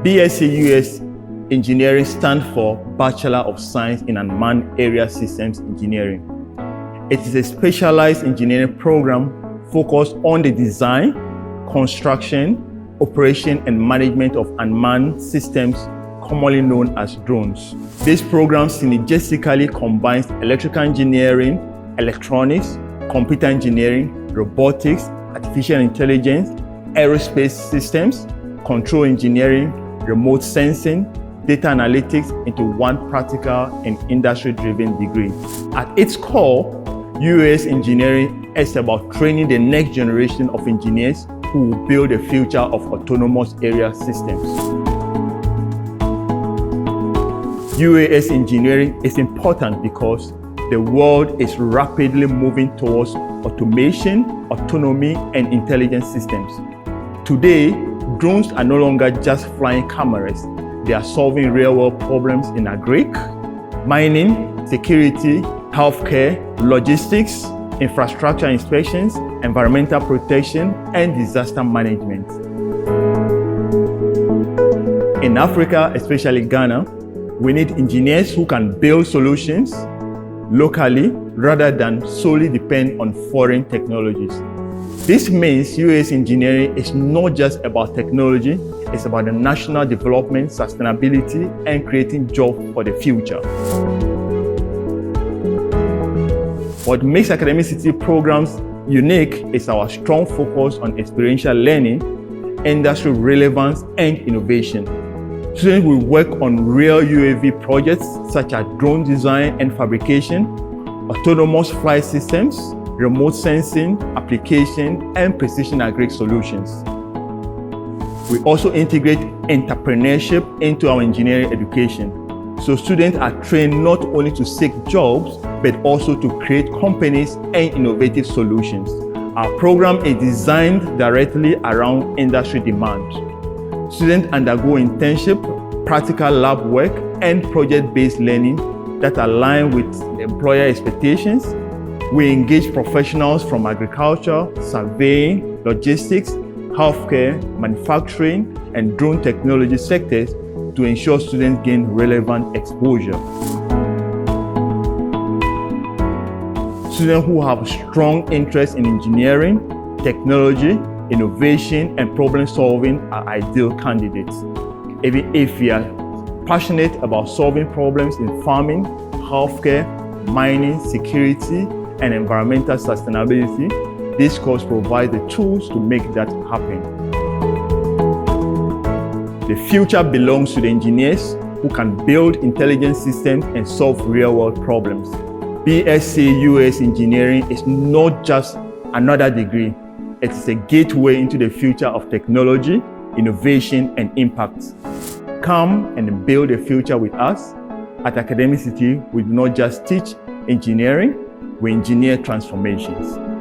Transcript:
BSc UAS Engineering stands for Bachelor of Science in Unmanned Area Systems Engineering. It is a specialized engineering program focused on the design, construction, operation, and management of unmanned systems, commonly known as drones. This program synergistically combines electrical engineering, electronics, computer engineering, robotics, artificial intelligence, aerospace systems, control engineering, remote sensing, data analytics into one practical and industry-driven degree. At its core, UAS Engineering is about training the next generation of engineers who will build the future of autonomous area systems. UAS Engineering is important because the world is rapidly moving towards automation, autonomy, and intelligent systems. Today, drones are no longer just flying cameras. They are solving real-world problems in agri, mining, security, healthcare, logistics, infrastructure inspections, environmental protection, and disaster management. In Africa, especially Ghana, we need engineers who can build solutions locally rather than solely depend on foreign technologies. This means UAS Engineering is not just about technology, it's about the national development, sustainability, and creating jobs for the future. What makes Academicity programs unique is our strong focus on experiential learning, industry relevance, and innovation. Students will work on real UAV projects such as drone design and fabrication, autonomous flight systems, remote sensing, application, and precision agri solutions. We also integrate entrepreneurship into our engineering education. So students are trained not only to seek jobs, but also to create companies and innovative solutions. Our program is designed directly around industry demand. Students undergo internship, practical lab work, and project-based learning that align with employer expectations. We engage professionals from agriculture, surveying, logistics, healthcare, manufacturing, and drone technology sectors to ensure students gain relevant exposure. Students who have strong interest in engineering, technology, innovation, and problem solving are ideal candidates. Even if you are passionate about solving problems in farming, healthcare, mining, security, and environmental sustainability, this course provides the tools to make that happen. The future belongs to the engineers who can build intelligent systems and solve real-world problems. BSc UAS Engineering is not just another degree. It's a gateway into the future of technology, innovation, and impact. Come and build a future with us. At Academicity, we do not just teach engineering, we engineer transformations.